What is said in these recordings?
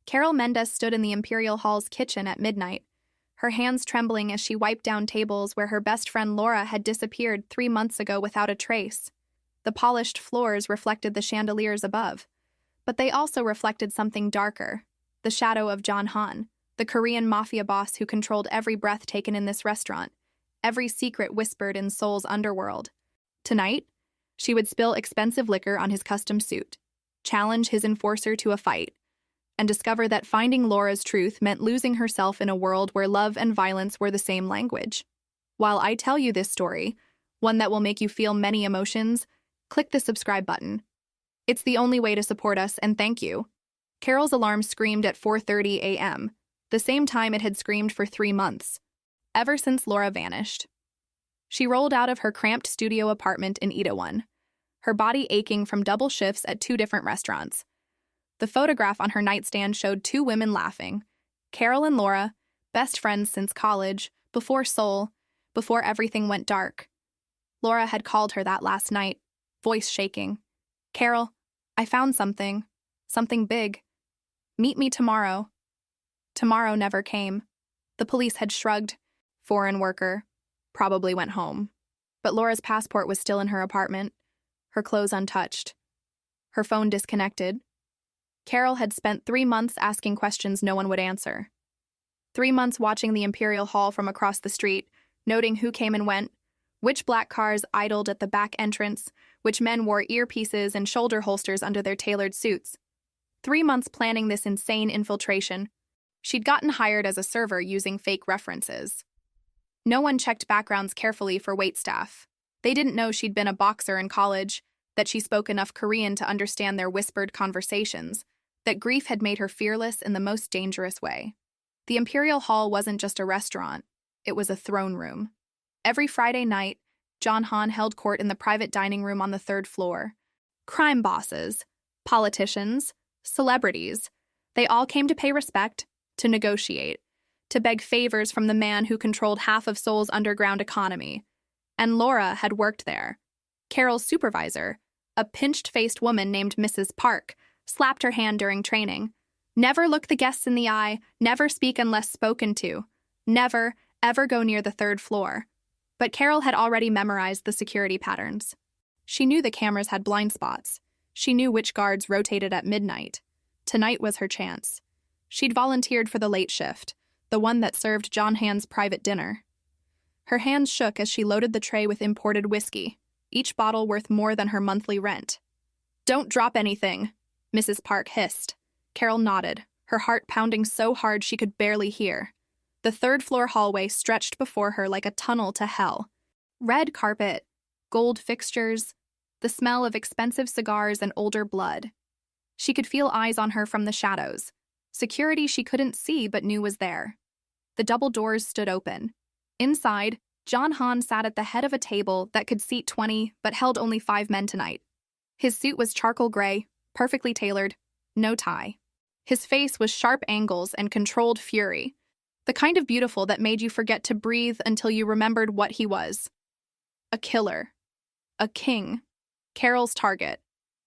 Carol Mendez stood in the Imperial Hall's kitchen at midnight, her hands trembling as she wiped down tables where her best friend Laura had disappeared 3 months ago without a trace. The polished floors reflected the chandeliers above, but they also reflected something darker, the shadow of John Han, the Korean Mafia boss who controlled every breath taken in this restaurant, every secret whispered in Seoul's underworld. Tonight, she would spill expensive liquor on his custom suit, challenge his enforcer to a fight, and discover that finding Laura's truth meant losing herself in a world where love and violence were the same language. While I tell you this story, one that will make you feel many emotions, click the subscribe button. It's the only way to support us, and thank you. Carol's alarm screamed at 4:30 a.m., the same time it had screamed for 3 months, ever since Laura vanished. She rolled out of her cramped studio apartment in Itaewon, her body aching from double shifts at 2 different restaurants. The photograph on her nightstand showed 2 women laughing, Carol and Laura, best friends since college, before Seoul, before everything went dark. Laura had called her that last night, voice shaking. "Carol, I found something big. Meet me tomorrow." Tomorrow never came. The police had shrugged. Foreign worker. Probably went home. But Laura's passport was still in her apartment, her clothes untouched, her phone disconnected. Carol had spent 3 months asking questions no one would answer. 3 months watching the Imperial Hall from across the street, noting who came and went, which black cars idled at the back entrance, which men wore earpieces and shoulder holsters under their tailored suits. 3 months planning this insane infiltration. She'd gotten hired as a server using fake references. No one checked backgrounds carefully for waitstaff. They didn't know she'd been a boxer in college, that she spoke enough Korean to understand their whispered conversations, that grief had made her fearless in the most dangerous way. The Imperial Hall wasn't just a restaurant, it was a throne room. Every Friday night, John Han held court in the private dining room on the 3rd floor. Crime bosses, politicians, celebrities, they all came to pay respect, to negotiate, to beg favors from the man who controlled half of Seoul's underground economy. And Laura had worked there. Carol's supervisor, a pinched-faced woman named Mrs. Park, slapped her hand during training. Never look the guests in the eye, never speak unless spoken to, never, ever go near the 3rd floor. But Carol had already memorized the security patterns. She knew the cameras had blind spots. She knew which guards rotated at midnight. Tonight was her chance. She'd volunteered for the late shift, the one that served John Han's private dinner. Her hands shook as she loaded the tray with imported whiskey, each bottle worth more than her monthly rent. "Don't drop anything," Mrs. Park hissed. Carol nodded, her heart pounding so hard she could barely hear. The 3rd floor hallway stretched before her like a tunnel to hell. Red carpet, gold fixtures, the smell of expensive cigars and older blood. She could feel eyes on her from the shadows, security she couldn't see but knew was there. The double doors stood open. Inside, John Han sat at the head of a table that could seat 20 but held only 5 men tonight. His suit was charcoal gray, perfectly tailored, no tie. His face was sharp angles and controlled fury, the kind of beautiful that made you forget to breathe until you remembered what he was. A killer. A king. Carol's target.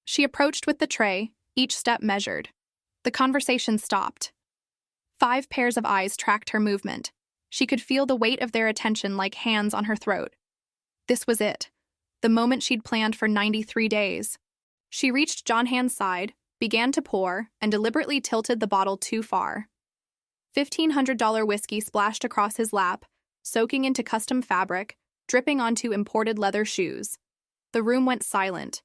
She approached with the tray, each step measured. The conversation stopped. 5 pairs of eyes tracked her movement. She could feel the weight of their attention like hands on her throat. This was it. The moment she'd planned for 93 days. She reached John Han's side, began to pour, and deliberately tilted the bottle too far. $1,500 whiskey splashed across his lap, soaking into custom fabric, dripping onto imported leather shoes. The room went silent.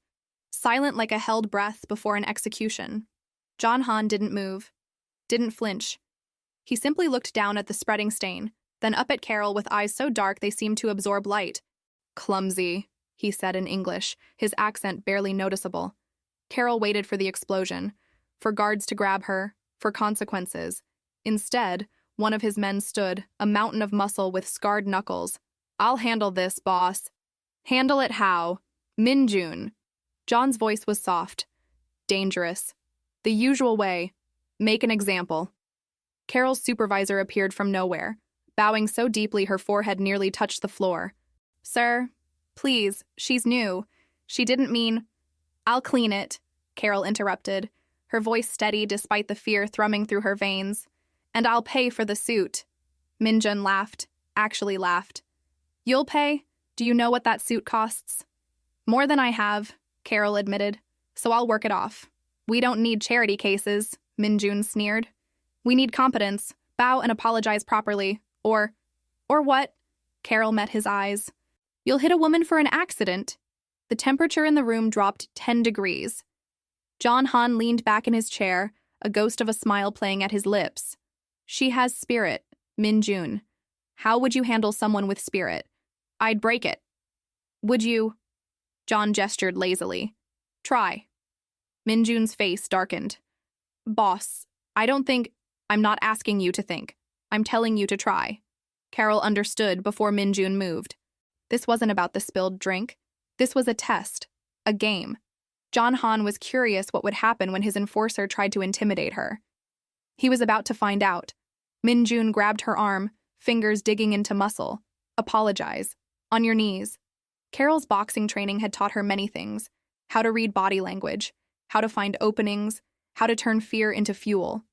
Silent like a held breath before an execution. John Han didn't move, didn't flinch. He simply looked down at the spreading stain, then up at Carol with eyes so dark they seemed to absorb light. "Clumsy," he said in English, his accent barely noticeable. Carol waited for the explosion, for guards to grab her, for consequences. Instead, one of his men stood, a mountain of muscle with scarred knuckles. "I'll handle this, boss." "Handle it how?" "Min-jun." John's voice was soft. Dangerous. The usual way. Make an example. Carol's supervisor appeared from nowhere, bowing so deeply her forehead nearly touched the floor. "Sir, please, she's new. She didn't mean—" "I'll clean it," Carol interrupted, her voice steady despite the fear thrumming through her veins. "And I'll pay for the suit." Minjun laughed, actually laughed. "You'll pay? Do you know what that suit costs?" "More than I have," Carol admitted, "so I'll work it off." "We don't need charity cases," Minjun sneered. "We need competence. Bow and apologize properly. Or what?" Carol met his eyes. "You'll hit a woman for an accident." The temperature in the room dropped 10 degrees. John Han leaned back in his chair, a ghost of a smile playing at his lips. "She has spirit, Minjun. How would you handle someone with spirit?" "I'd break it." "Would you?" John gestured lazily. "Try." Minjun's face darkened. "Boss, I don't think— I'm not asking you to think. I'm telling you to try." Carol understood before Minjun moved. This wasn't about the spilled drink. This was a test, a game. John Han was curious what would happen when his enforcer tried to intimidate her. He was about to find out. Minjun grabbed her arm, fingers digging into muscle. "Apologize. On your knees." Carol's boxing training had taught her many things: how to read body language, how to find openings, how to turn fear into fuel.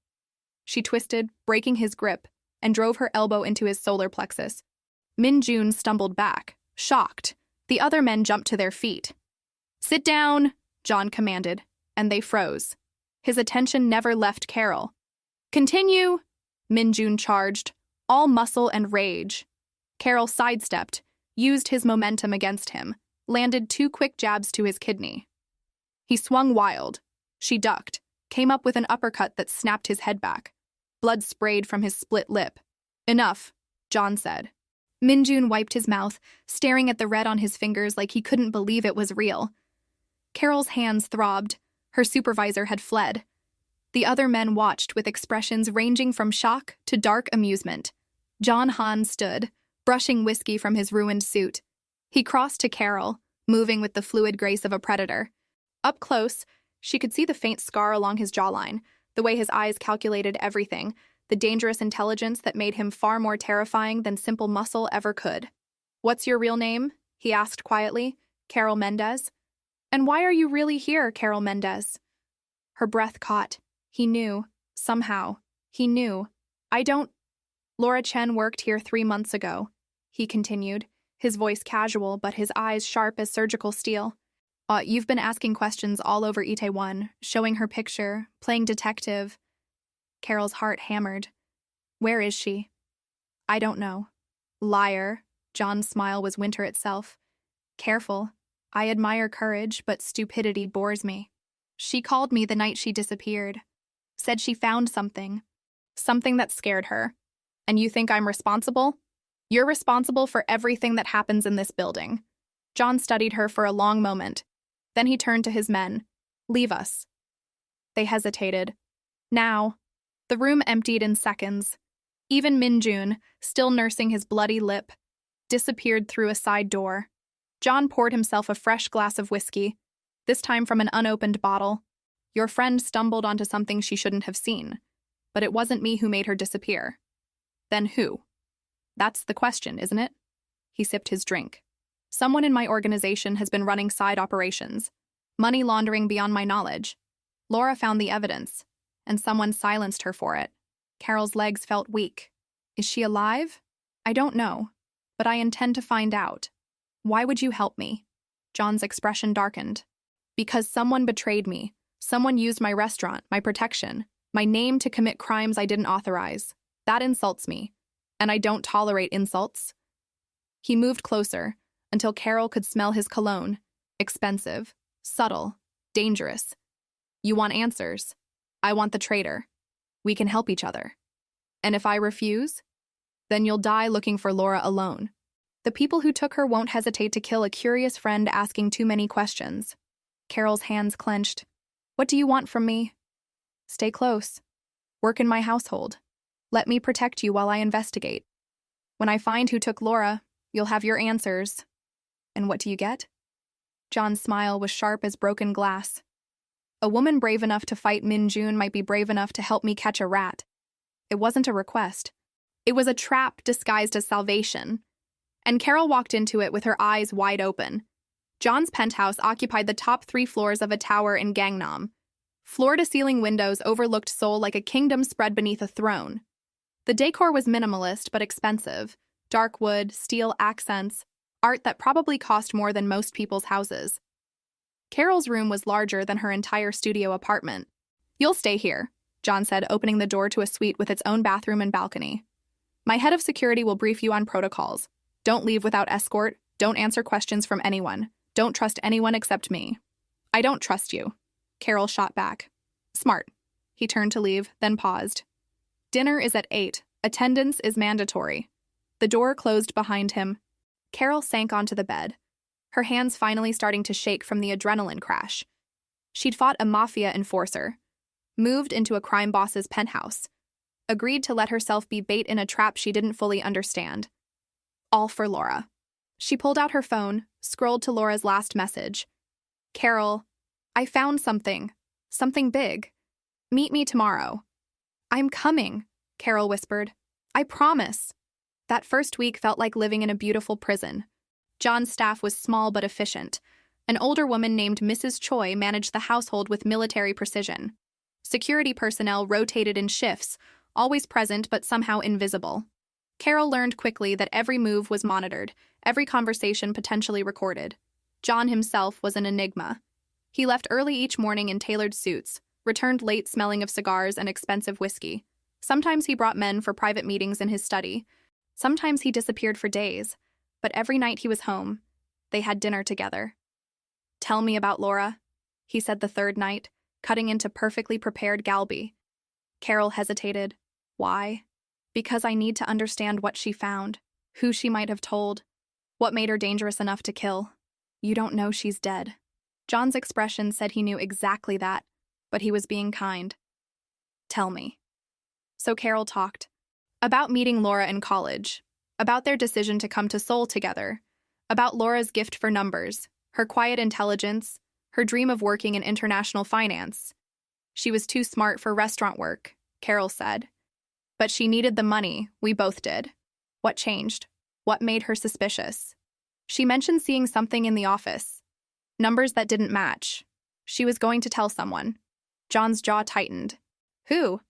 She twisted, breaking his grip, and drove her elbow into his solar plexus. Minjun stumbled back, shocked. The other men jumped to their feet. "Sit down," John commanded, and they froze. His attention never left Carol. "Continue," Minjun charged, all muscle and rage. Carol sidestepped, used his momentum against him, landed 2 quick jabs to his kidney. He swung wild. She ducked, came up with an uppercut that snapped his head back. Blood sprayed from his split lip. "Enough," John said. Minjun wiped his mouth, staring at the red on his fingers like he couldn't believe it was real. Carol's hands throbbed. Her supervisor had fled. The other men watched with expressions ranging from shock to dark amusement. John Han stood, brushing whiskey from his ruined suit. He crossed to Carol, moving with the fluid grace of a predator. Up close, she could see the faint scar along his jawline, the way his eyes calculated everything, the dangerous intelligence that made him far more terrifying than simple muscle ever could. "What's your real name?" he asked quietly. "Carol Mendez." "And why are you really here, Carol Mendez?" Her breath caught. He knew. Somehow. He knew. "I don't— Laura Chen worked here 3 months ago," he continued, his voice casual but his eyes sharp as surgical steel. You've been asking questions all over Itaewon, showing her picture, playing detective." Carol's heart hammered. "Where is she?" "I don't know." "Liar." John's smile was winter itself. "Careful. I admire courage, but stupidity bores me. She called me the night she disappeared. Said she found something. Something that scared her. And you think I'm responsible? You're responsible for everything that happens in this building." John studied her for a long moment. Then he turned to his men. "Leave us." They hesitated. Now. The room emptied in seconds. Even Minjun, still nursing his bloody lip, disappeared through a side door. John poured himself a fresh glass of whiskey, this time from an unopened bottle. "Your friend stumbled onto something she shouldn't have seen, but it wasn't me who made her disappear." "Then who?" "That's the question, isn't it?" He sipped his drink. "Someone in my organization has been running side operations, money laundering beyond my knowledge. Laura found the evidence, and someone silenced her for it." Carol's legs felt weak. "Is she alive?" "I don't know, but I intend to find out." "Why would you help me?" John's expression darkened. "Because someone betrayed me. Someone used my restaurant, my protection, my name to commit crimes I didn't authorize. That insults me, and I don't tolerate insults." He moved closer, until Carol could smell his cologne. Expensive, subtle, dangerous. "You want answers. I want the traitor. We can help each other. And if I refuse, then you'll die looking for Laura alone. The people who took her won't hesitate to kill a curious friend asking too many questions." Carol's hands clenched. "What do you want from me?" "Stay close. Work in my household. Let me protect you while I investigate. When I find who took Laura, you'll have your answers." "And what do you get?" John's smile was sharp as broken glass. "A woman brave enough to fight Minjun might be brave enough to help me catch a rat." It wasn't a request. It was a trap disguised as salvation. And Carol walked into it with her eyes wide open. John's penthouse occupied the top 3 floors of a tower in Gangnam. Floor-to-ceiling windows overlooked Seoul like a kingdom spread beneath a throne. The decor was minimalist but expensive. Dark wood, steel accents, art that probably cost more than most people's houses. Carol's room was larger than her entire studio apartment. "You'll stay here," John said, opening the door to a suite with its own bathroom and balcony. "My head of security will brief you on protocols. Don't leave without escort. Don't answer questions from anyone. Don't trust anyone except me." "I don't trust you," Carol shot back. "Smart." He turned to leave, then paused. "Dinner is at 8. Attendance is mandatory." The door closed behind him. Carol sank onto the bed, her hands finally starting to shake from the adrenaline crash. She'd fought a Mafia enforcer, moved into a crime boss's penthouse, agreed to let herself be bait in a trap she didn't fully understand. All for Laura. She pulled out her phone, scrolled to Laura's last message. "Carol, I found something. Something big. Meet me tomorrow." "I'm coming," Carol whispered. "I promise." That first week felt like living in a beautiful prison. John's staff was small but efficient. An older woman named Mrs. Choi managed the household with military precision. Security personnel rotated in shifts, always present but somehow invisible. Carol learned quickly that every move was monitored, every conversation potentially recorded. John himself was an enigma. He left early each morning in tailored suits, returned late smelling of cigars and expensive whiskey. Sometimes he brought men for private meetings in his study. Sometimes he disappeared for days, but every night he was home, they had dinner together. "Tell me about Laura," he said the third night, cutting into perfectly prepared galbi. Carol hesitated. "Why?" "Because I need to understand what she found, who she might have told, what made her dangerous enough to kill." "You don't know she's dead." John's expression said he knew exactly that, but he was being kind. "Tell me." So Carol talked. About meeting Laura in college, about their decision to come to Seoul together, about Laura's gift for numbers, her quiet intelligence, her dream of working in international finance. She was too smart for restaurant work, Carol said. But she needed the money, we both did. What changed? What made her suspicious? She mentioned seeing something in the office. Numbers that didn't match. She was going to tell someone. John's jaw tightened. "Who?"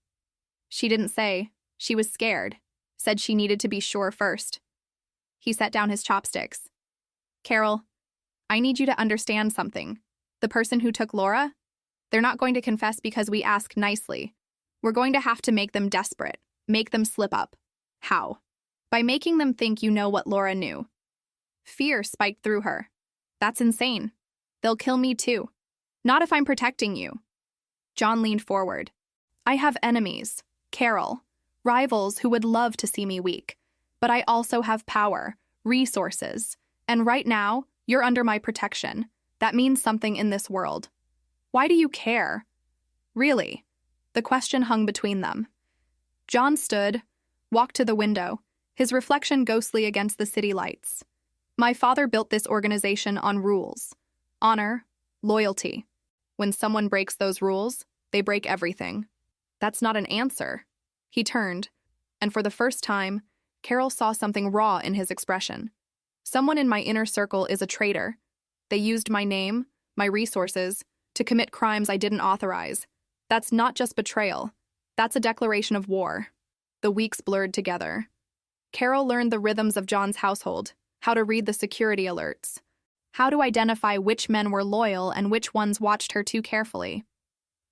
She didn't say. She was scared. Said she needed to be sure first. He set down his chopsticks. "Carol, I need you to understand something. The person who took Laura? They're not going to confess because we ask nicely. We're going to have to make them desperate, make them slip up." "How?" "By making them think you know what Laura knew." Fear spiked through her. "That's insane. They'll kill me too." "Not if I'm protecting you." John leaned forward. "I have enemies, Carol, rivals who would love to see me weak. But I also have power, resources, and right now, you're under my protection. That means something in this world." "Why do you care?" "Really?" The question hung between them. John stood, walked to the window, his reflection ghostly against the city lights. "My father built this organization on rules. Honor, loyalty. When someone breaks those rules, they break everything." "That's not an answer." He turned, and for the first time, Carol saw something raw in his expression. "Someone in my inner circle is a traitor. They used my name, my resources, to commit crimes I didn't authorize. That's not just betrayal. That's a declaration of war." The weeks blurred together. Carol learned the rhythms of John's household, how to read the security alerts, how to identify which men were loyal and which ones watched her too carefully,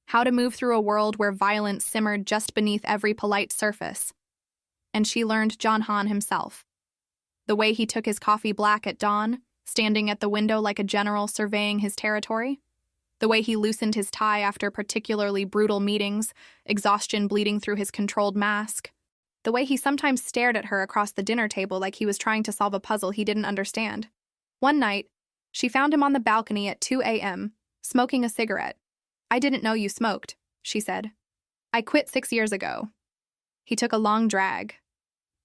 how to move through a world where violence simmered just beneath every polite surface. And she learned John Han himself. The way he took his coffee black at dawn, standing at the window like a general surveying his territory. The way he loosened his tie after particularly brutal meetings, exhaustion bleeding through his controlled mask. The way he sometimes stared at her across the dinner table like he was trying to solve a puzzle he didn't understand. One night, she found him on the balcony at 2 a.m., smoking a cigarette. "I didn't know you smoked," she said. "I quit 6 years ago." He took a long drag.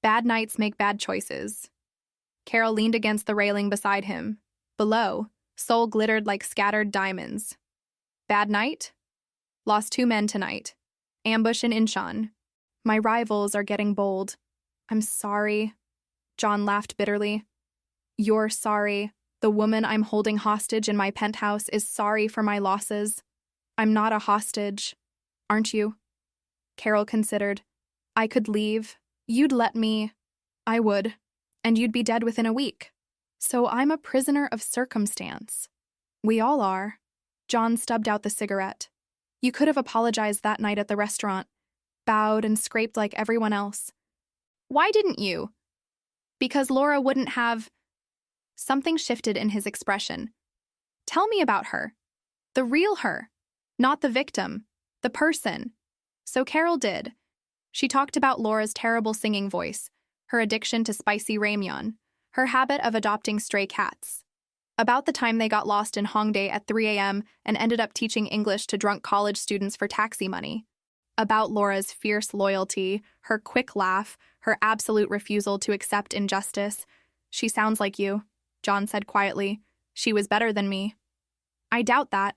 Bad nights make bad choices. Carol leaned against the railing beside him. Below, Seoul glittered like scattered diamonds. "Bad night?" "Lost 2 men tonight. Ambush in Incheon. My rivals are getting bold." "I'm sorry." John laughed bitterly. "You're sorry. The woman I'm holding hostage in my penthouse is sorry for my losses." I'm not a hostage, aren't you? Carol considered. I could leave. You'd let me. I would. And you'd be dead within a week. So I'm a prisoner of circumstance. We all are. John stubbed out the cigarette. You could have apologized that night at the restaurant, bowed and scraped like everyone else. Why didn't you? Because Laura wouldn't have. Something shifted in his expression. Tell me about her. The real her. Not the victim. The person. So Carol did. She talked about Laura's terrible singing voice, her addiction to spicy ramyeon, her habit of adopting stray cats. About the time they got lost in Hongdae at 3 a.m. and ended up teaching English to drunk college students for taxi money. About Laura's fierce loyalty, her quick laugh, her absolute refusal to accept injustice. She sounds like you, John said quietly. She was better than me. I doubt that.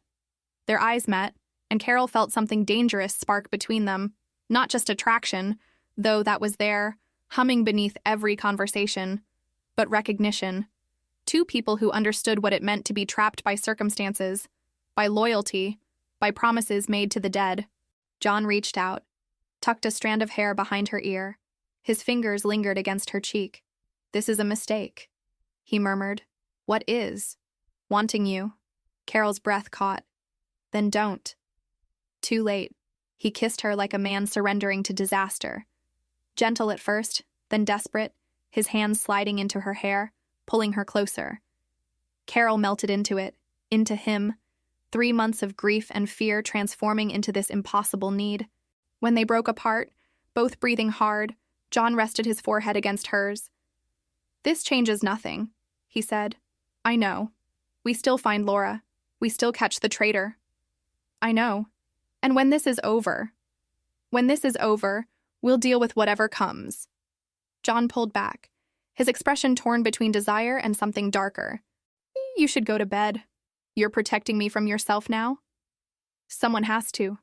Their eyes met, and Carol felt something dangerous spark between them. Not just attraction, though that was there, humming beneath every conversation, but recognition. Two people who understood what it meant to be trapped by circumstances, by loyalty, by promises made to the dead. John reached out, tucked a strand of hair behind her ear. His fingers lingered against her cheek. This is a mistake, he murmured. What is? Wanting you. Carol's breath caught. Then don't. Too late. He kissed her like a man surrendering to disaster. Gentle at first, then desperate, his hands sliding into her hair, pulling her closer. Carol melted into it, into him, 3 months of grief and fear transforming into this impossible need. When they broke apart, both breathing hard, John rested his forehead against hers. This changes nothing, he said. I know. We still find Laura. We still catch the traitor. I know. And when this is over, we'll deal with whatever comes. John pulled back, his expression torn between desire and something darker. You should go to bed. You're protecting me from yourself now? Someone has to.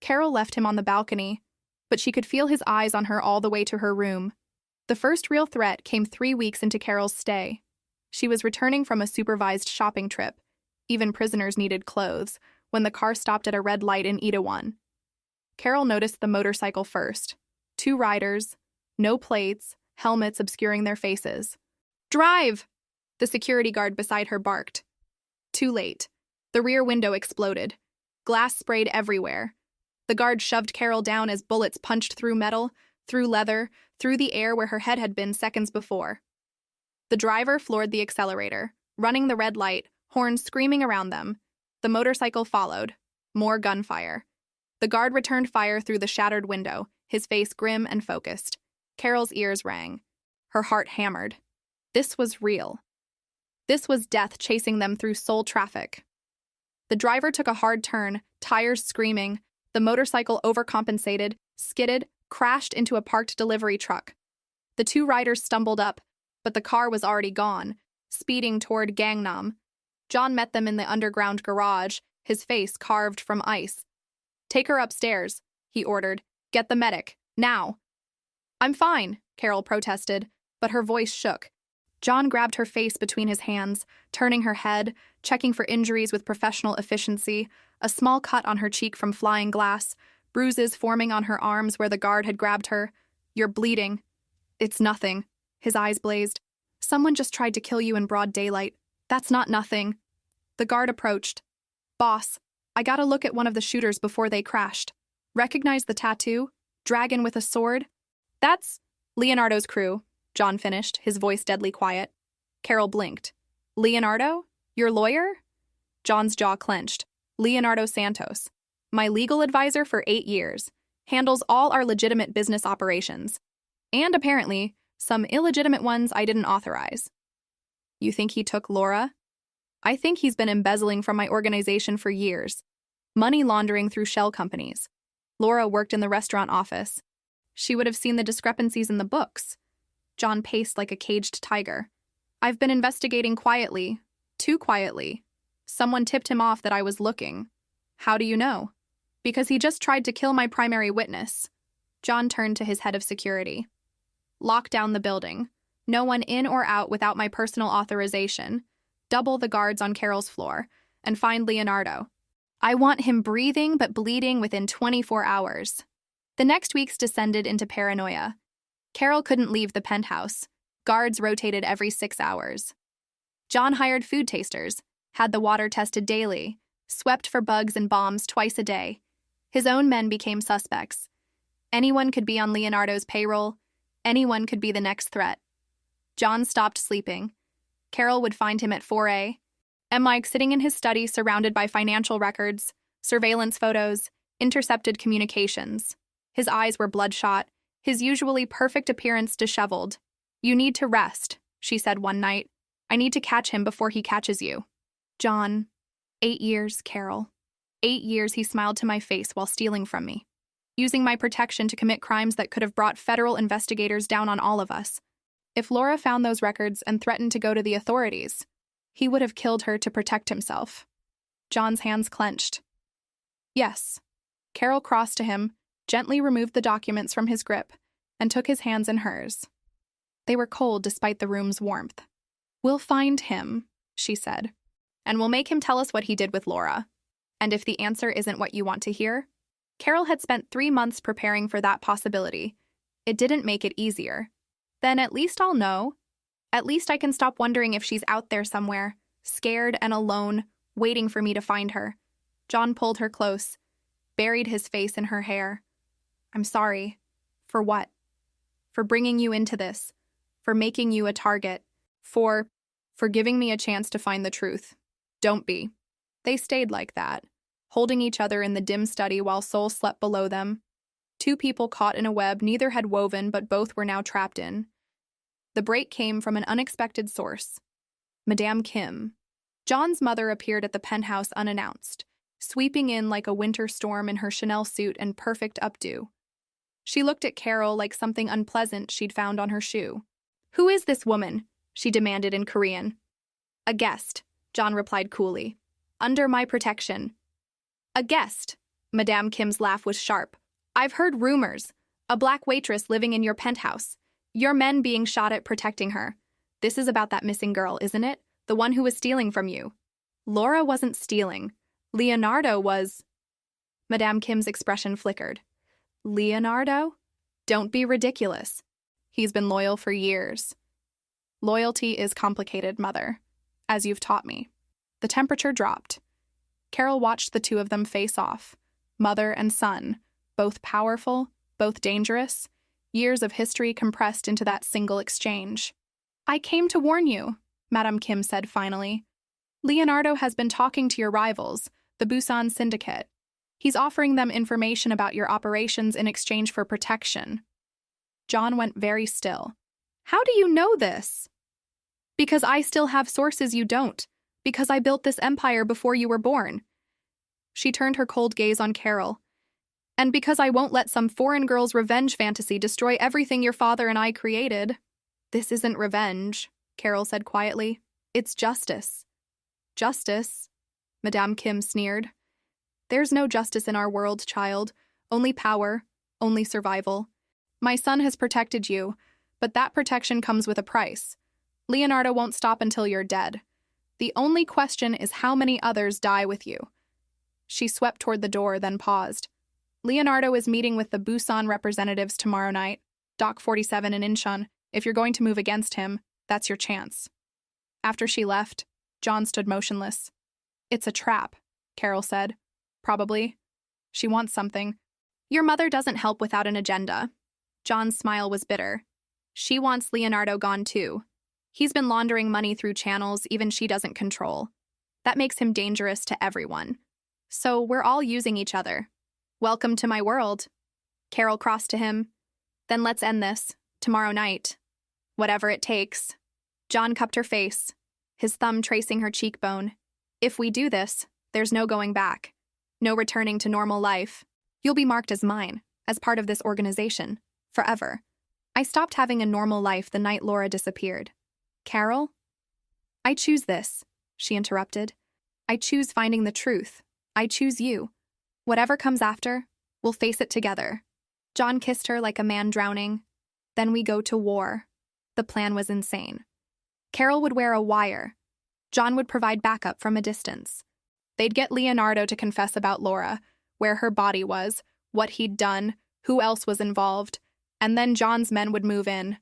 Carol left him on the balcony, but she could feel his eyes on her all the way to her room. The first real threat came 3 weeks into Carol's stay. She was returning from a supervised shopping trip. Even prisoners needed clothes, when the car stopped at a red light in Itaewon. Carol noticed the motorcycle first. 2 riders, no plates, helmets obscuring their faces. Drive! The security guard beside her barked. Too late. The rear window exploded. Glass sprayed everywhere. The guard shoved Carol down as bullets punched through metal, through leather, through the air where her head had been seconds before. The driver floored the accelerator, running the red light, horns screaming around them. The motorcycle followed. More gunfire. The guard returned fire through the shattered window, his face grim and focused. Carol's ears rang. Her heart hammered. This was real. This was death chasing them through Seoul traffic. The driver took a hard turn, tires screaming. The motorcycle overcompensated, skidded, crashed into a parked delivery truck. The 2 riders stumbled up, but the car was already gone, speeding toward Gangnam. John met them in the underground garage, his face carved from ice. Take her upstairs, he ordered. Get the medic, now. I'm fine, Carol protested, but her voice shook. John grabbed her face between his hands, turning her head, checking for injuries with professional efficiency, a small cut on her cheek from flying glass, bruises forming on her arms where the guard had grabbed her. You're bleeding. It's nothing. His eyes blazed. Someone just tried to kill you in broad daylight. That's not nothing. The guard approached. Boss, I gotta look at one of the shooters before they crashed. Recognize the tattoo? Dragon with a sword? That's Leonardo's crew, John finished, his voice deadly quiet. Carol blinked. Leonardo? Your lawyer? John's jaw clenched. Leonardo Santos. My legal advisor for 8 years. Handles all our legitimate business operations. And apparently, some illegitimate ones I didn't authorize. You think he took Laura? I think he's been embezzling from my organization for years. Money laundering through shell companies. Laura worked in the restaurant office. She would have seen the discrepancies in the books. John paced like a caged tiger. I've been investigating quietly. Too quietly. Someone tipped him off that I was looking. How do you know? Because he just tried to kill my primary witness. John turned to his head of security. Lock down the building. No one in or out without my personal authorization. Double the guards on Carol's floor. And find Leonardo. I want him breathing but bleeding within 24 hours. The next weeks descended into paranoia. Carol couldn't leave the penthouse. Guards rotated every 6 hours. John hired food tasters, had the water tested daily, swept for bugs and bombs twice a day. His own men became suspects. Anyone could be on Leonardo's payroll. Anyone could be the next threat. John stopped sleeping. Carol would find him at 4 a.m. Mike sitting in his study surrounded by financial records, surveillance photos, intercepted communications. His eyes were bloodshot, his usually perfect appearance disheveled. "You need to rest," she said one night. "I need to catch him before he catches you." John, 8 years, Carol. 8 years he smiled to my face while stealing from me, using my protection to commit crimes that could have brought federal investigators down on all of us. If Laura found those records and threatened to go to the authorities, he would have killed her to protect himself. John's hands clenched. "Yes." Carol crossed to him, gently removed the documents from his grip, and took his hands in hers. They were cold despite the room's warmth. "We'll find him," she said, "and we'll make him tell us what he did with Laura. And if the answer isn't what you want to hear?" Carol had spent 3 months preparing for that possibility. It didn't make it easier. "Then at least I'll know. At least I can stop wondering if she's out there somewhere, scared and alone, waiting for me to find her." John pulled her close, buried his face in her hair. "I'm sorry." "For what?" "For bringing you into this. For making you a target. For giving me a chance to find the truth. Don't be." They stayed like that, holding each other in the dim study while Soul slept below them. Two people caught in a web neither had woven but both were now trapped in. The break came from an unexpected source. Madame Kim. John's mother appeared at the penthouse unannounced, sweeping in like a winter storm in her Chanel suit and perfect updo. She looked at Carol like something unpleasant she'd found on her shoe. "Who is this woman?" she demanded in Korean. "A guest," John replied coolly. "Under my protection." "A guest?" Madame Kim's laugh was sharp. "I've heard rumors. A black waitress living in your penthouse. Your men being shot at protecting her. This is about that missing girl, isn't it? The one who was stealing from you." "Laura wasn't stealing. Leonardo was." Madame Kim's expression flickered. "Leonardo? Don't be ridiculous. He's been loyal for years." "Loyalty is complicated, Mother, as you've taught me." The temperature dropped. Carol watched the two of them face off, mother and son, both powerful, both dangerous, years of history compressed into that single exchange. "I came to warn you," Madame Kim said finally. "Leonardo has been talking to your rivals, the Busan Syndicate. He's offering them information about your operations in exchange for protection." John went very still. "How do you know this?" "Because I still have sources you don't. Because I built this empire before you were born." She turned her cold gaze on Carol. "And because I won't let some foreign girl's revenge fantasy destroy everything your father and I created." "This isn't revenge," Carol said quietly. "It's justice." "Justice?" Madame Kim sneered. "There's no justice in our world, child. Only power, only survival. My son has protected you, but that protection comes with a price. Leonardo won't stop until you're dead. The only question is how many others die with you." She swept toward the door, then paused. "Leonardo is meeting with the Busan representatives tomorrow night, Dock 47 in Incheon. If you're going to move against him, that's your chance." After she left, John stood motionless. "It's a trap," Carol said. "Probably. She wants something." "Your mother doesn't help without an agenda." John's smile was bitter. "She wants Leonardo gone too. He's been laundering money through channels even she doesn't control. That makes him dangerous to everyone. So we're all using each other. Welcome to my world." Carol crossed to him. "Then let's end this, tomorrow night. Whatever it takes." John cupped her face, his thumb tracing her cheekbone. "If we do this, there's no going back. No returning to normal life. You'll be marked as mine, as part of this organization, forever." "I stopped having a normal life the night Laura disappeared." "Carol?" "I choose this," she interrupted. "I choose finding the truth. I choose you. Whatever comes after, we'll face it together." John kissed her like a man drowning. "Then we go to war." The plan was insane. Carol would wear a wire. John would provide backup from a distance. They'd get Leonardo to confess about Laura, where her body was, what he'd done, who else was involved, and then John's men would move in.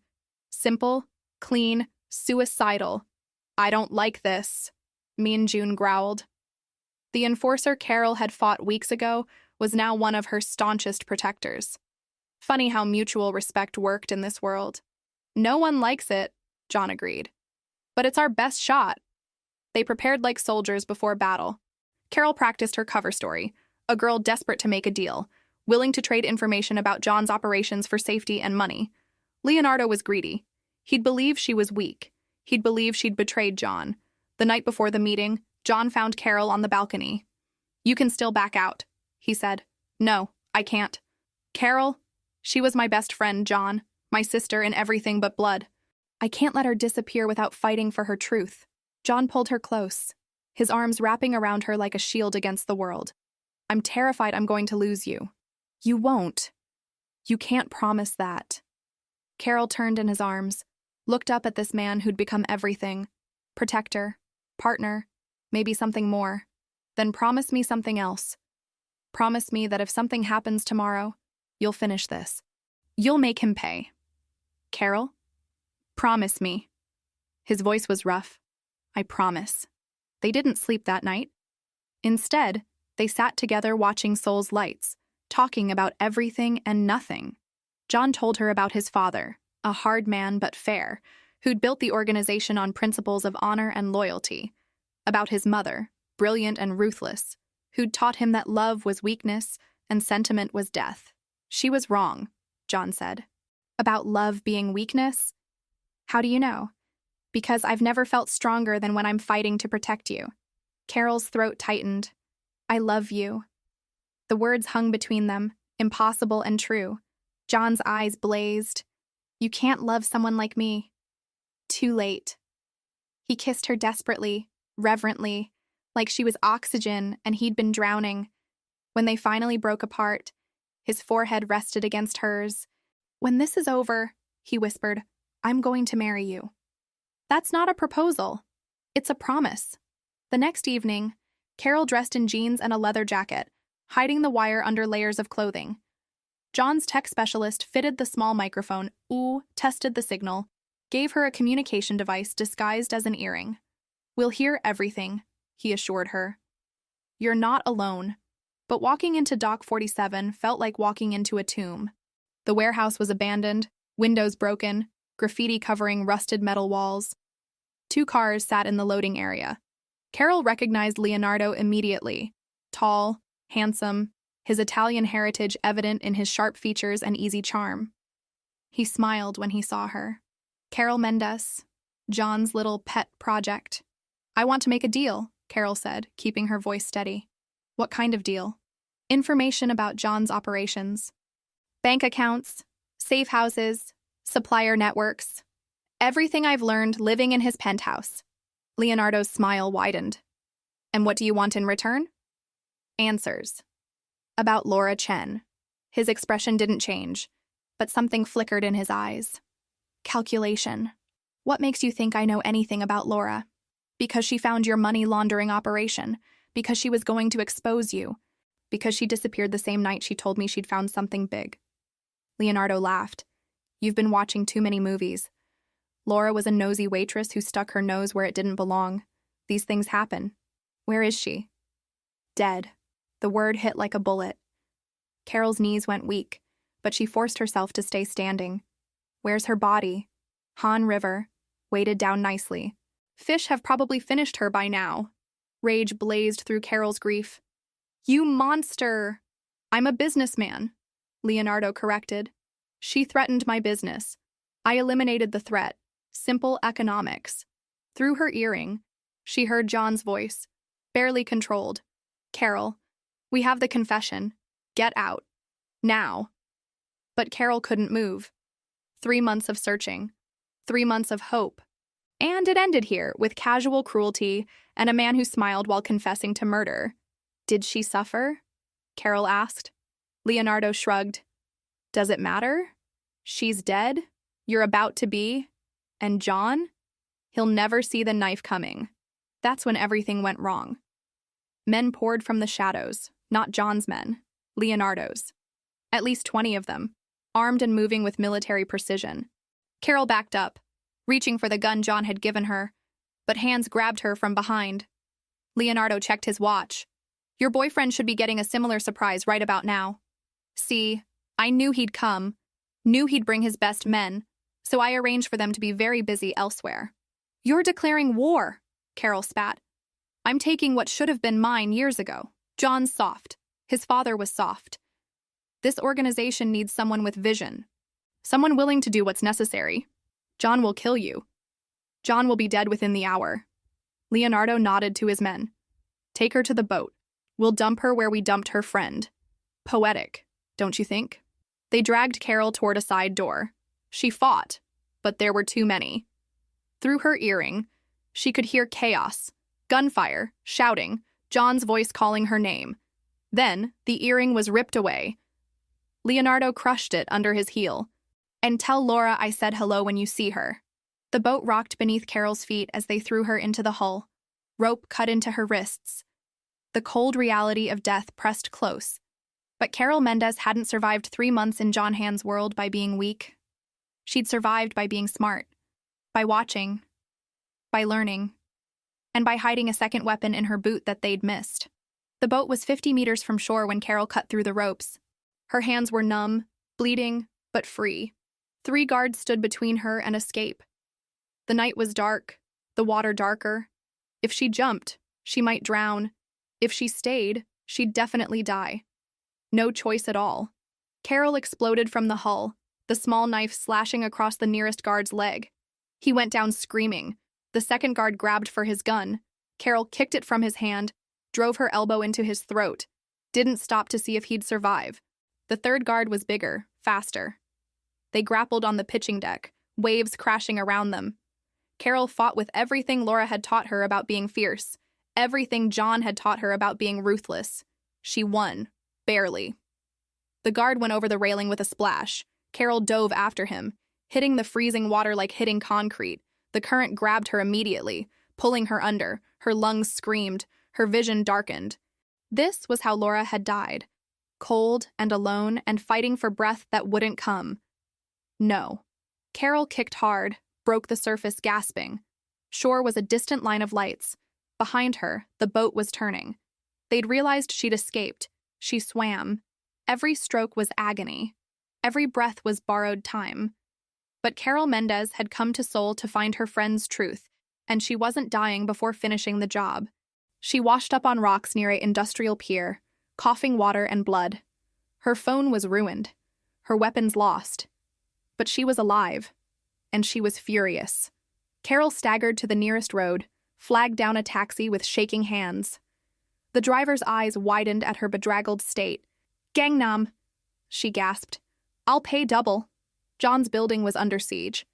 Simple, clean, suicidal. "I don't like this," Mean June growled. The enforcer Carol had fought weeks ago was now one of her staunchest protectors. Funny how mutual respect worked in this world. "No one likes it," John agreed. "But it's our best shot." They prepared like soldiers before battle. Carol practiced her cover story, a girl desperate to make a deal, willing to trade information about John's operations for safety and money. Leonardo was greedy. He'd believe she was weak. He'd believe she'd betrayed John. The night before the meeting, John found Carol on the balcony. "You can still back out," he said. "No, I can't. Carol, she was my best friend, John, my sister in everything but blood. I can't let her disappear without fighting for her truth." John pulled her close, his arms wrapping around her like a shield against the world. "I'm terrified I'm going to lose you." "You won't. You can't promise that." Carol turned in his arms, looked up at this man who'd become everything. Protector, partner, maybe something more. "Then promise me something else. Promise me that if something happens tomorrow, you'll finish this. You'll make him pay." "Carol? Promise me." His voice was rough. "I promise." They didn't sleep that night. Instead, they sat together watching Soul's Lights, talking about everything and nothing. John told her about his father, a hard man but fair, who'd built the organization on principles of honor and loyalty. About his mother, brilliant and ruthless, who'd taught him that love was weakness and sentiment was death. "She was wrong," John said. "About love being weakness? How do you know?" "Because I've never felt stronger than when I'm fighting to protect you." Carol's throat tightened. "I love you." The words hung between them, impossible and true. John's eyes blazed. "You can't love someone like me." Too late. He kissed her desperately, reverently, like she was oxygen and he'd been drowning. When they finally broke apart, his forehead rested against hers. "When this is over," he whispered, "I'm going to marry you." "That's not a proposal. It's a promise." The next evening, Carol dressed in jeans and a leather jacket, hiding the wire under layers of clothing. John's tech specialist fitted the small microphone, tested the signal, gave her a communication device disguised as an earring. "We'll hear everything," he assured her. "You're not alone." But walking into Dock 47 felt like walking into a tomb. The warehouse was abandoned, windows broken, graffiti covering rusted metal walls. 2 cars sat in the loading area. Carol recognized Leonardo immediately. Tall, handsome, his Italian heritage evident in his sharp features and easy charm. He smiled when he saw her. "Carol Mendez, John's little pet project." "I want to make a deal," Carol said, keeping her voice steady. "What kind of deal?" "Information about John's operations. Bank accounts, safe houses, supplier networks. Everything I've learned living in his penthouse." Leonardo's smile widened. "And what do you want in return?" "Answers. About Laura Chen." His expression didn't change, but something flickered in his eyes. "Calculation. What makes you think I know anything about Laura?" "Because she found your money laundering operation. Because she was going to expose you. Because she disappeared the same night she told me she'd found something big." Leonardo laughed. "You've been watching too many movies. Laura was a nosy waitress who stuck her nose where it didn't belong. These things happen. Where is she?" "Dead." The word hit like a bullet. Carol's knees went weak, but she forced herself to stay standing. "Where's her body?" "Han River, weighted down nicely. Fish have probably finished her by now." Rage blazed through Carol's grief. "You monster!" "I'm a businessman," Leonardo corrected. "She threatened my business. I eliminated the threat. Simple economics." Through her earring, she heard John's voice, barely controlled. "Carol, we have the confession. Get out. Now." But Carol couldn't move. 3 months of searching. 3 months of hope. And it ended here, with casual cruelty and a man who smiled while confessing to murder. "Did she suffer?" Carol asked. Leonardo shrugged. "Does it matter? She's dead. You're about to be. And John? He'll never see the knife coming." That's when everything went wrong. Men poured from the shadows, not John's men, Leonardo's. At least 20 of them, armed and moving with military precision. Carol backed up, reaching for the gun John had given her, but hands grabbed her from behind. Leonardo checked his watch. Your boyfriend should be getting a similar surprise right about now. See, I knew he'd come, knew he'd bring his best men, so I arranged for them to be very busy elsewhere. You're declaring war, Carol spat. I'm taking what should have been mine years ago. John's soft. His father was soft. This organization needs someone with vision. Someone willing to do what's necessary. John will kill you. John will be dead within the hour. Leonardo nodded to his men. Take her to the boat. We'll dump her where we dumped her friend. Poetic, don't you think? They dragged Carol toward a side door. She fought, but there were too many. Through her earring, she could hear chaos, gunfire, shouting, John's voice calling her name. Then, the earring was ripped away. Leonardo crushed it under his heel. And tell Laura I said hello when you see her. The boat rocked beneath Carol's feet as they threw her into the hull. Rope cut into her wrists. The cold reality of death pressed close. But Carol Mendez hadn't survived 3 months in John Hand's world by being weak. She'd survived by being smart, by watching, by learning, and by hiding a second weapon in her boot that they'd missed. The boat was 50 meters from shore when Carol cut through the ropes. Her hands were numb, bleeding, but free. 3 guards stood between her and escape. The night was dark, the water darker. If she jumped, she might drown. If she stayed, she'd definitely die. No choice at all. Carol exploded from the hull, the small knife slashing across the nearest guard's leg. He went down screaming. The second guard grabbed for his gun. Carol kicked it from his hand, drove her elbow into his throat, didn't stop to see if he'd survive. The third guard was bigger, faster. They grappled on the pitching deck, waves crashing around them. Carol fought with everything Laura had taught her about being fierce, everything John had taught her about being ruthless. She won, barely. The guard went over the railing with a splash. Carol dove after him, hitting the freezing water like hitting concrete. The current grabbed her immediately, pulling her under. Her lungs screamed, her vision darkened. This was how Laura had died, cold and alone and fighting for breath that wouldn't come. No. Carol kicked hard, broke the surface gasping. Shore was a distant line of lights. Behind her, the boat was turning. They'd realized she'd escaped. She swam. Every stroke was agony. Every breath was borrowed time. But Carol Mendez had come to Seoul to find her friend's truth, and she wasn't dying before finishing the job. She washed up on rocks near an industrial pier, coughing water and blood. Her phone was ruined, her weapons lost. But she was alive, and she was furious. Carol staggered to the nearest road, flagged down a taxi with shaking hands. The driver's eyes widened at her bedraggled state. "Gangnam," she gasped. "I'll pay double." John's building was under siege.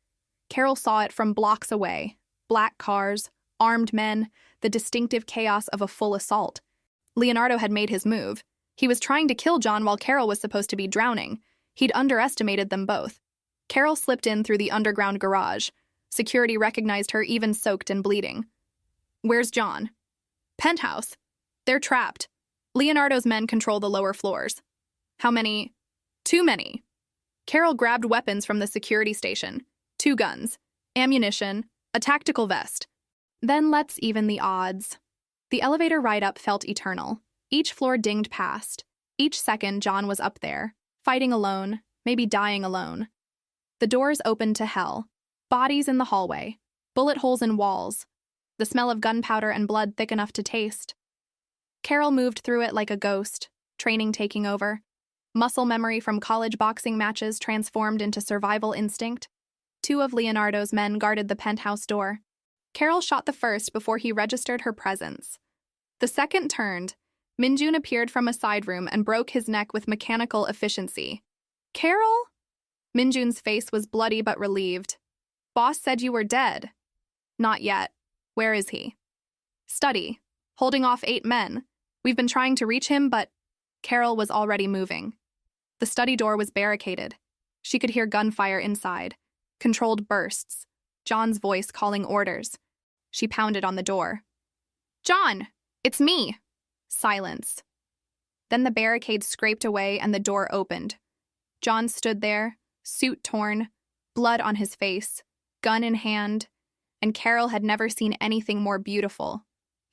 Carol saw it from blocks away. Black cars, armed men, the distinctive chaos of a full assault. Leonardo had made his move. He was trying to kill John while Carol was supposed to be drowning. He'd underestimated them both. Carol slipped in through the underground garage. Security recognized her even soaked and bleeding. "Where's John?" "Penthouse. They're trapped. Leonardo's men control the lower floors." "How many?" "Too many." Carol grabbed weapons from the security station. 2 guns, ammunition, a tactical vest. Then let's even the odds. The elevator ride up felt eternal. Each floor dinged past. Each second John was up there, fighting alone, maybe dying alone. The doors opened to hell. Bodies in the hallway. Bullet holes in walls. The smell of gunpowder and blood thick enough to taste. Carol moved through it like a ghost, training taking over. Muscle memory from college boxing matches transformed into survival instinct. 2 of Leonardo's men guarded the penthouse door. Carol shot the first before he registered her presence. The second turned. Minjun appeared from a side room and broke his neck with mechanical efficiency. "Carol?" Minjun's face was bloody but relieved. "Boss said you were dead." "Not yet. Where is he?" "Study. Holding off 8 men. We've been trying to reach him, but..." Carol was already moving. The study door was barricaded. She could hear gunfire inside. Controlled bursts. John's voice calling orders. She pounded on the door. "John! It's me!" Silence. Then the barricade scraped away and the door opened. John stood there, suit torn, blood on his face, gun in hand, and Carol had never seen anything more beautiful.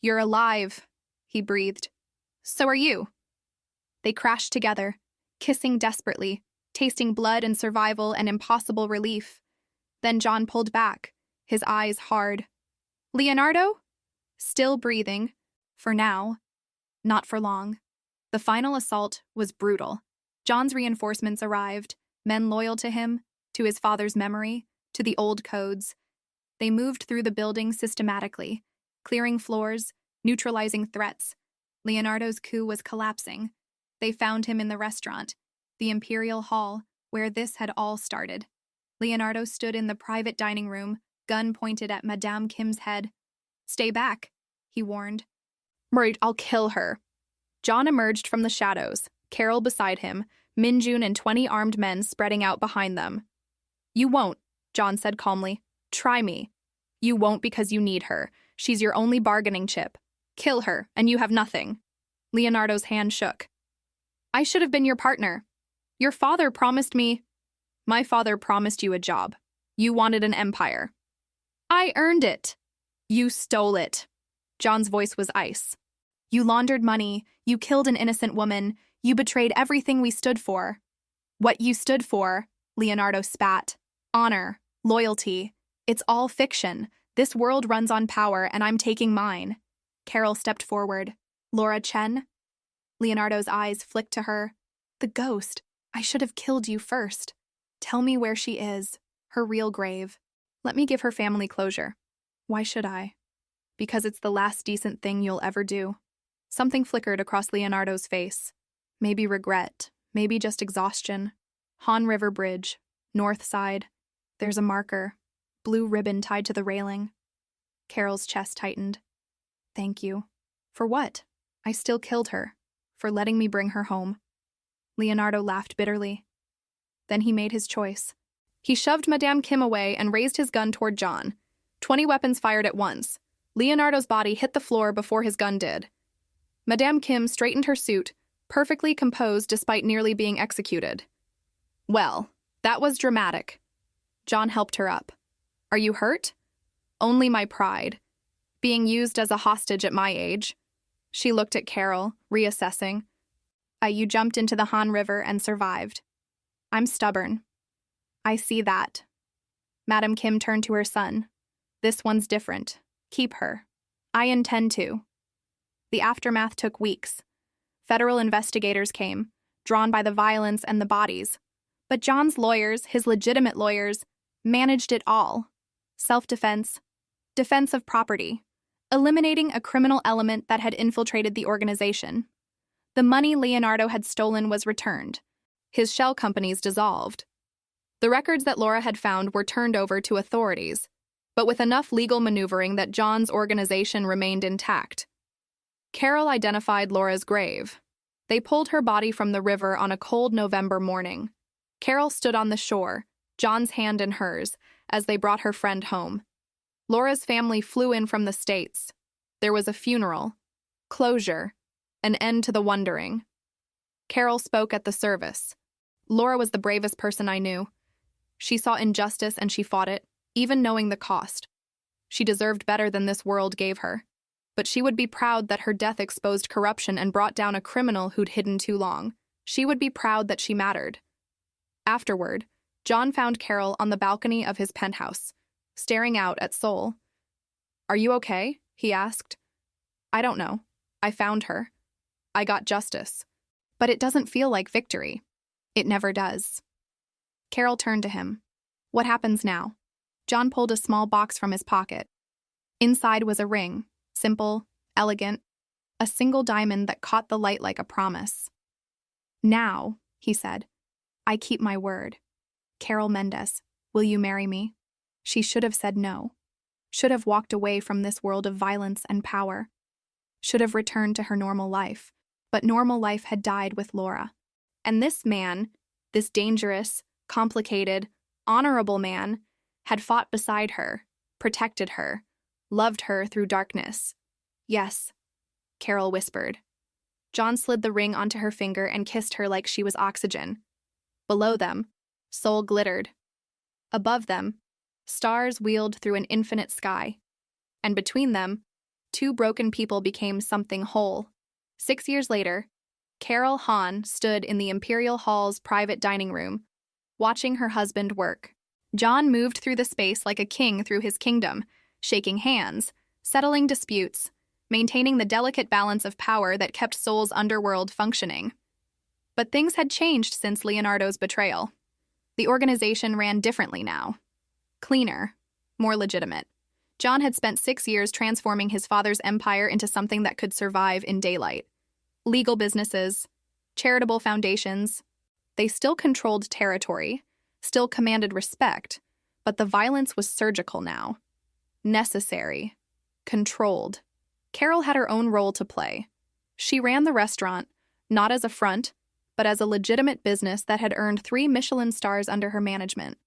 "You're alive," he breathed. "So are you." They crashed together, kissing desperately, tasting blood and survival and impossible relief. Then John pulled back, his eyes hard. "Leonardo?" Still breathing. For now. Not for long. The final assault was brutal. John's reinforcements arrived, men loyal to him, to his father's memory, to the old codes. They moved through the building systematically, clearing floors, neutralizing threats. Leonardo's coup was collapsing. They found him in the restaurant, the Imperial Hall, where this had all started. Leonardo stood in the private dining room, gun pointed at Madame Kim's head. "Stay back," he warned. "Right, I'll kill her." John emerged from the shadows, Carol beside him, Minjun and 20 armed men spreading out behind them. "You won't," John said calmly. "Try me." "You won't because you need her. She's your only bargaining chip. Kill her, and you have nothing." Leonardo's hand shook. "I should have been your partner. Your father promised me—" "My father promised you a job. You wanted an empire." "I earned it." "You stole it." John's voice was ice. "You laundered money, you killed an innocent woman, you betrayed everything we stood for." "What you stood for," Leonardo spat. "Honor, loyalty. It's all fiction. This world runs on power, and I'm taking mine." Carol stepped forward. "Laura Chen?" Leonardo's eyes flicked to her. "The ghost. I should have killed you first. Tell me where she is, her real grave. Let me give her family closure." "Why should I?" "Because it's the last decent thing you'll ever do." Something flickered across Leonardo's face. Maybe regret, maybe just exhaustion. Han River Bridge, north side. There's a marker, blue ribbon tied to the railing. Carol's chest tightened. "Thank you." "For what?" "I still killed her. For letting me bring her home." Leonardo laughed bitterly. Then he made his choice. He shoved Madame Kim away and raised his gun toward John. 20 weapons fired at once. Leonardo's body hit the floor before his gun did. Madame Kim straightened her suit, perfectly composed despite nearly being executed. "Well, that was dramatic." John helped her up. "Are you hurt?" "Only my pride. Being used as a hostage at my age." She looked at Carol, reassessing. You jumped into the Han River and survived." "I'm stubborn." "I see that." Madame Kim turned to her son. "This one's different. Keep her." "I intend to." The aftermath took weeks. Federal investigators came, drawn by the violence and the bodies. But John's lawyers, his legitimate lawyers, managed it all. Self-defense, defense of property, eliminating a criminal element that had infiltrated the organization. The money Leonardo had stolen was returned. His shell companies dissolved. The records that Laura had found were turned over to authorities, but with enough legal maneuvering that John's organization remained intact. Carol identified Laura's grave. They pulled her body from the river on a cold November morning. Carol stood on the shore, John's hand in hers, as they brought her friend home. Laura's family flew in from the States. There was a funeral, closure, an end to the wondering. Carol spoke at the service. "Laura was the bravest person I knew. She saw injustice and she fought it, even knowing the cost. She deserved better than this world gave her. But she would be proud that her death exposed corruption and brought down a criminal who'd hidden too long. She would be proud that she mattered." Afterward, John found Carol on the balcony of his penthouse, staring out at Seoul. "Are you okay?" he asked. "I don't know. I found her. I got justice. But it doesn't feel like victory. It never does." Carol turned to him. "What happens now?" John pulled a small box from his pocket. Inside was a ring, simple, elegant, a single diamond that caught the light like a promise. "Now," he said, "I keep my word. Carol Mendez, will you marry me?" She should have said no. Should have walked away from this world of violence and power. Should have returned to her normal life. But normal life had died with Laura. And this man, this dangerous, complicated, honorable man, had fought beside her, protected her, loved her through darkness. "Yes," Carol whispered. John slid the ring onto her finger and kissed her like she was oxygen. Below them, Seoul glittered. Above them, stars wheeled through an infinite sky. And between them, two broken people became something whole. 6 years later, Carol Hahn stood in the Imperial Hall's private dining room, watching her husband work. John moved through the space like a king through his kingdom, shaking hands, settling disputes, maintaining the delicate balance of power that kept Seoul's underworld functioning. But things had changed since Leonardo's betrayal. The organization ran differently now. Cleaner, more legitimate. John had spent 6 years transforming his father's empire into something that could survive in daylight. Legal businesses, charitable foundations. They still controlled territory, still commanded respect, but the violence was surgical now. Necessary. Controlled. Carol had her own role to play. She ran the restaurant, not as a front, but as a legitimate business that had earned 3 Michelin stars under her management.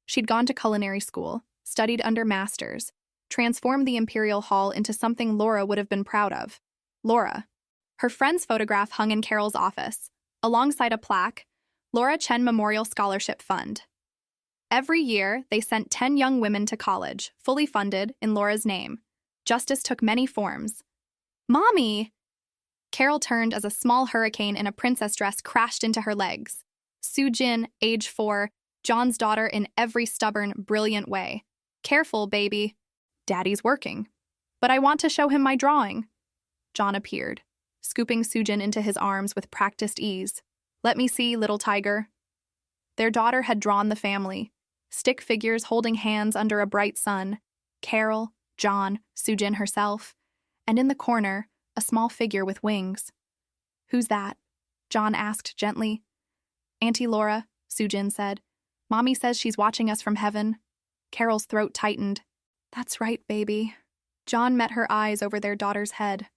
She'd gone to culinary school, studied under masters, transformed the Imperial Hall into something Laura would have been proud of. Laura. Her friend's photograph hung in Carol's office, alongside a plaque, Laura Chen Memorial Scholarship Fund. Every year, they sent 10 young women to college, fully funded, in Laura's name. Justice took many forms. Mommy! Carol turned as a small hurricane in a princess dress crashed into her legs. Soo-jin, age 4, John's daughter in every stubborn, brilliant way. Careful, baby. Daddy's working. But I want to show him my drawing. John appeared, scooping Soo-jin into his arms with practiced ease. Let me see, little tiger. Their daughter had drawn the family, stick figures holding hands under a bright sun. Carol, John, Soo-jin herself, and in the corner, a small figure with wings. Who's that? John asked gently. Auntie Laura, Soo-jin said. Mommy says she's watching us from heaven. Carol's throat tightened. That's right, baby. John met her eyes over their daughter's head.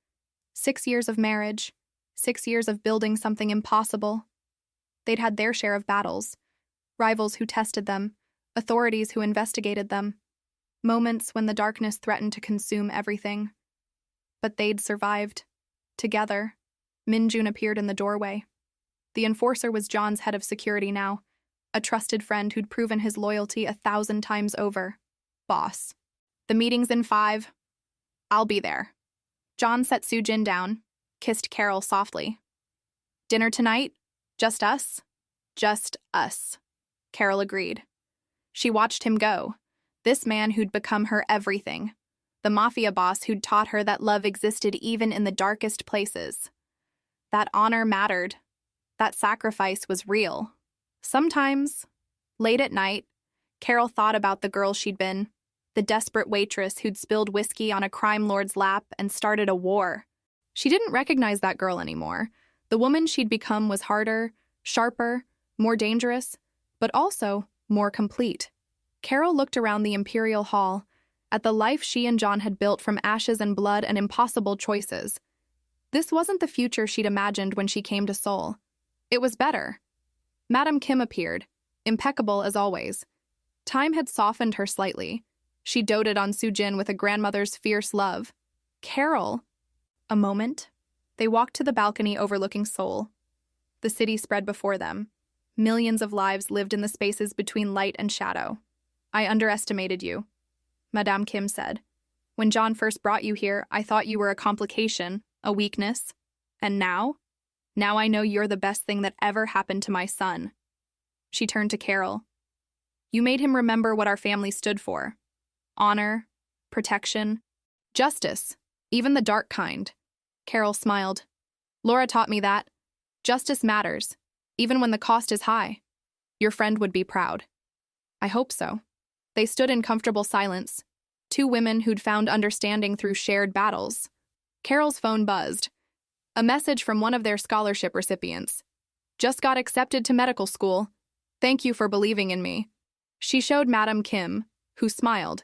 6 years of marriage, 6 years of building something impossible. They'd had their share of battles, rivals who tested them, authorities who investigated them, moments when the darkness threatened to consume everything. But they'd survived. Together, Min-jun appeared in the doorway. The enforcer was John's head of security now, a trusted friend who'd proven his loyalty 1,000 times over. Boss. The meeting's in 5. I'll be there. John set Soo-jin down, kissed Carol softly. Dinner tonight? Just us? Just us. Carol agreed. She watched him go, this man who'd become her everything, the Mafia boss who'd taught her that love existed even in the darkest places. That honor mattered. That sacrifice was real. Sometimes, late at night, Carol thought about the girl she'd been, the desperate waitress who'd spilled whiskey on a crime lord's lap and started a war. She didn't recognize that girl anymore. The woman she'd become was harder, sharper, more dangerous, but also more complete. Carol looked around the Imperial Hall, at the life she and John had built from ashes and blood and impossible choices. This wasn't the future she'd imagined when she came to Seoul. It was better. Madame Kim appeared, impeccable as always. Time had softened her slightly. She doted on Soo-jin with a grandmother's fierce love. Carol. A moment. They walked to the balcony overlooking Seoul. The city spread before them. Millions of lives lived in the spaces between light and shadow. I underestimated you, Madame Kim said. When John first brought you here, I thought you were a complication, a weakness. And now? Now I know you're the best thing that ever happened to my son. She turned to Carol. You made him remember what our family stood for. Honor, protection, justice, even the dark kind. Carol smiled. Laura taught me that. Justice matters, even when the cost is high. Your friend would be proud. I hope so. They stood in comfortable silence, 2 women who'd found understanding through shared battles. Carol's phone buzzed. A message from one of their scholarship recipients. Just got accepted to medical school. Thank you for believing in me. She showed Madame Kim, who smiled.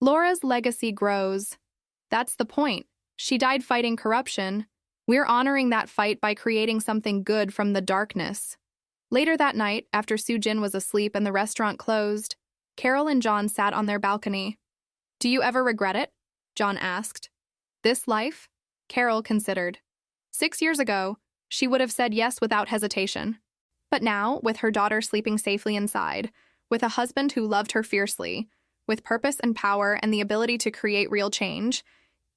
Laura's legacy grows. That's the point. She died fighting corruption. We're honoring that fight by creating something good from the darkness. Later that night, after Soo-jin was asleep and the restaurant closed, Carol and John sat on their balcony. Do you ever regret it? John asked. This life? Carol considered. 6 years ago, she would have said yes without hesitation. But now, with her daughter sleeping safely inside, with a husband who loved her fiercely, with purpose and power and the ability to create real change,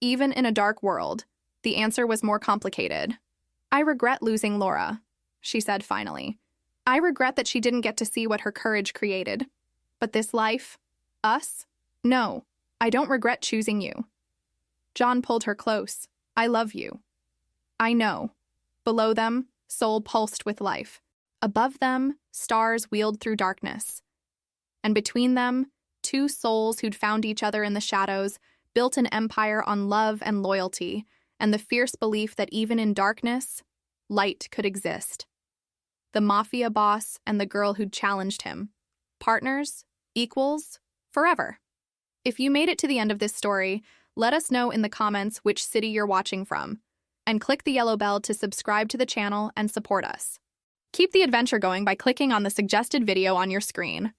even in a dark world, the answer was more complicated. "I regret losing Laura," she said finally. "I regret that she didn't get to see what her courage created. But this life, us? No, I don't regret choosing you." John pulled her close. "I love you." "I know." Below them, Seoul pulsed with life. Above them, stars wheeled through darkness. And between them, two souls who'd found each other in the shadows built an empire on love and loyalty, and the fierce belief that even in darkness, light could exist. The Mafia boss and the girl who'd challenged him. Partners, equals, forever. If you made it to the end of this story, let us know in the comments which city you're watching from, and click the yellow bell to subscribe to the channel and support us. Keep the adventure going by clicking on the suggested video on your screen.